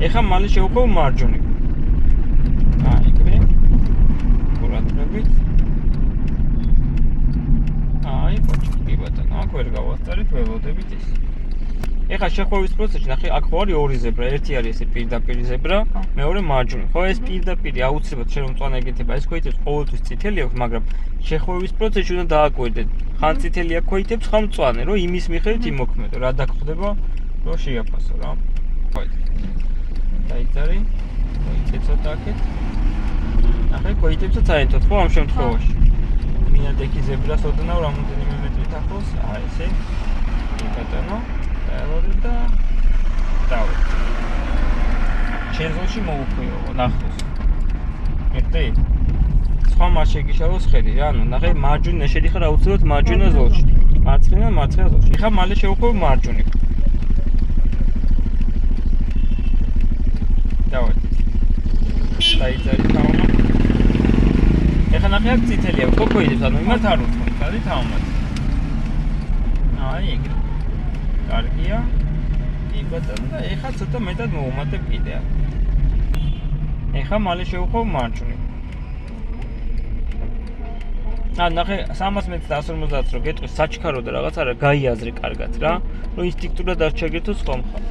ეხლა მალე შევხვევ მარჯვნივ. იქნე. ყურადღებით. კოჩი, კი ბატონო, აქ ვერ გავასწარეთ, ველოდებით ის. ეხლა შეხვევის პროცესში ნახე, აქ ხო არის ორი ზებრა, ერთი არის ესე პირდაპირ ზებრა, მეორე მარჯვნივ. ხო, ეს პირდაპირი აუცილებლად შენ მწვანე ეგეთება, ეს ქოითებს ყოველთვის წითელი აქვს, მაგრამ შეხვევის პროცესში უნდა დააკვირდეთ. ხან წითელი აქ ქოითებს, ხან მწვანე, რომ იმის მიხედვით იმოქმედო, რა დაგხვდება, რომ შეაფასო რა. ხო. დაიწერე. მოიწე ცოტა აქეთ. ნახე, ქოითებსაც აერთოთ, ხო, ამ შემთხვევაში. მინადექი ზებრას ოდნავ რამოდენიმე მეტრით ახლოს, ესე. კი ბატონო. ელოდებ და დავით. ჩენზოლში მოუხვიო, ნახოს. მეთქი? სხვა მას შეგიშალოს ხედი რა, ანუ ნახე მარჯვნივ შედიხარ აუცილებლად მარჯვენა ზოლში. მარცხენა ზოლში. ეხლა მალე შევხვევ მარჯვნივ. დავით. დაიწერე თავმა. ეხლა ნახე აქ წითელია, ხო ქოიდებს, ანუ იმათ არ უთხოვთ, ხადი თავმაც. ეგრე. კარგია. კი ბატონო და ეხლა ცოტა მეტად მოუმატებ კიდე. ეხლა მალე შევხვევ მარჯვნივ. ნახე 300 მეტრს და 150-ს რო გეტყვის საჩქარო და რაღაც არა გაიაზრე კარგად რა, რომ ინსტინქტურად არ ჩაგერთოს ხომ ხარ.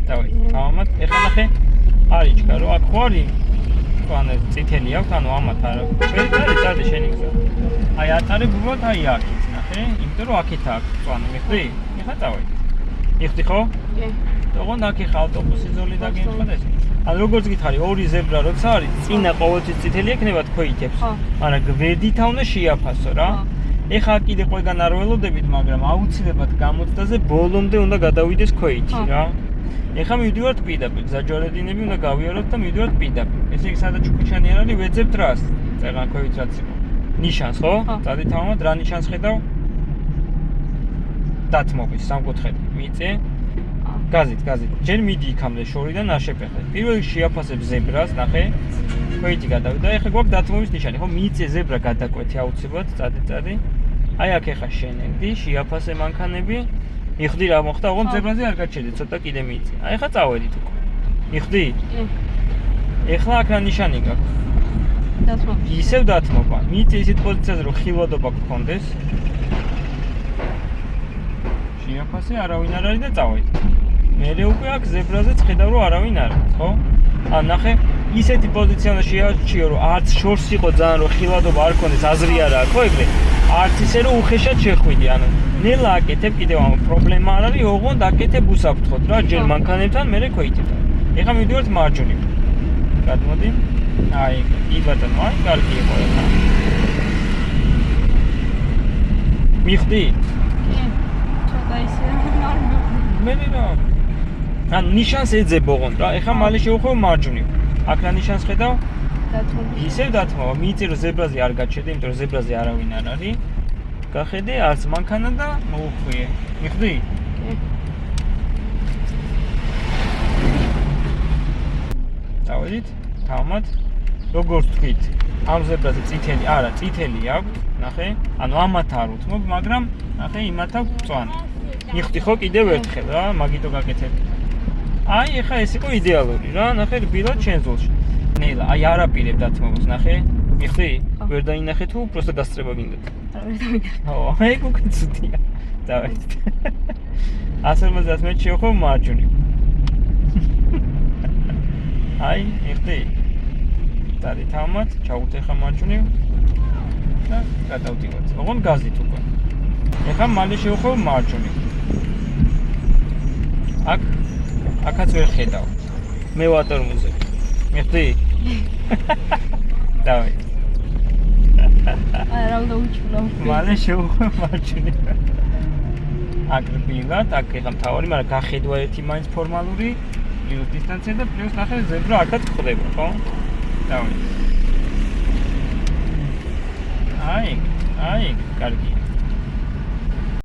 დავით, ამათ ეხლა ნახე არის ჩქარო, აქ ხო არის ანუ წითელი აქვს, ანუ ამათ არა. წარდი შენი გზა. აი ატარებ უბრალოდ აი აქეთ, ნახე, იმიტომ რომ აქეთ აქვს მწვანე, მიხდი? ეხლა წავედი. მიხდი ხო? კი. ოღონდ აქ ეხა ავტობუსი ზოლი დაგემთხვა ეს. ანუ როგორც გითხარი, ორი ზებრა როცა არის, წინა ყოველთვის წითელი ექნება თქოითებს. მაგრამ გვერდითა უნდა შეაფასო რა. ეხა კიდე ყველგან არ ველოდებით, მაგრამ აუცილებლად გამოცდაზე ბოლომდე უნდა გადავიდეს ქოითი რა. ეხლა მივდივართ პირდაპირ, გზაჯვარედინები უნდა გავიაროთ და მივდივართ პირდაპირ. ესე იგი სადაც ჩუქიჩანი არ არის, ვეძებთ რას? წერან ქოით რაც იყო. ნიშანს ხო? წადი თავმოდ რა ნიშანს ხედავ? დათმობის სამკუთხედი. მიწე. გაზით. ჯერ მიდი იქამდე შორიდან არ შეფეხე. პირველ რიგში შეაფასებ ზებრას, ნახე. ქოითი გადავიდა. ეხლა გვაქვს დათმობის ნიშანი, ხო? მიწე ზებრა გადაკვეთი აუცილებლად, წადი. აი აქ ეხა შენენდი, შეაფასე მანქანები. მიხდი რა მოხდა, ოღონდ ზებრაზე არ გაჩერდი, ცოტა კიდე მიიწე. აი ხა წავედით უკვე. მიხდი? კი. ეხლა აქ რა ნიშანი გაქვს? დათმობა. ისევ დათმობა. მიიწე ისეთ პოზიციაზე, რომ ხილვადობა გქონდეს. შეაფასე, არავინ არ არის და წავედი. მერე უკვე აქ ზებრაზეც ხედავ, რომ არავინ არ არის, ხო? ან ნახე, ისეთი პოზიცია უნდა შეარჩიო, რომ არც შორს იყო ძალიან, რომ ხილვადობა არ ქონდეს, აზრი არ აქვს, ხო ეგრე? არც ისე რომ უხეშად შეხვიდი, ანუ ნელა აკეთებ კიდევ ამ პრობლემა არ არის, ოღონდ აკეთებ უსაფრთხოდ რა, ჯერ მანქანებთან, მერე ქოითებთან. ეხლა მივდივართ მარჯვნივ. გადმოდი. აი, კი ბატონო, აი, კარგი იყო ეხლა. მიხდი? კი. ცოტა ისე არ მივხვდი. მე რა. ან ნიშანს ეძებ ოღონდ რა, ეხლა მალე შევხვევ მარჯვნივ. აქ რა ნიშანს ხედავ? დათმობა. ისევ დათმობა, მიიწე რომ ზებრაზე არ გაჩერდე, იმიტომ რომ ზებრაზე არავინ არ არის. გახედე არც მანქანა და მოუხვიე. მიხდი? კი. დავედით, თავმად. როგორც თქვით, ამ ზებრაზე წითელი, არა, წითელი აქვს, ნახე. ანუ ამათ არ უთმობ, მაგრამ ნახე, იმათ აქვს მწვანე. მიხდი ხო კიდევ ერთხელ რა, მაგიტო გაკეთებ. აი, ეხა ეს იყო იდეალური რა, ნახე, რბილად ჩენზოლში. ნელა, აი არაპირებ დათმობას, ნახე. მიხდი? ვერ დაინახე თუ просто გასწრება გინდათ? არა, ვერ დავინახე. ო, ეგ უკვე ცუდია. დავით. 150 მეტრ შევხვევ მარჯვნივ. აი, მიხდი? წადი თავმად, ჩავუტეხა მარჯვნივ და გადავდივართ. ოღონდ გაზით უკვე. ეხლა მალე შევხვევ მარჯვნივ. აქაც ვერ ხედავ. მე ვატორმუზებ. მიხდი? დავით. არა, უნდა უჩვენო. მალე შევხვევ მარჯვნივ. აგრბილად, აქ ეხლა მთავარი, მაგრამ გახედვა ერთი მაინც ფორმალური, პლუს დისტანცია და პლუს ნახე ზებრა აქაც ხდება, ხო? დავით. აი, კარგია.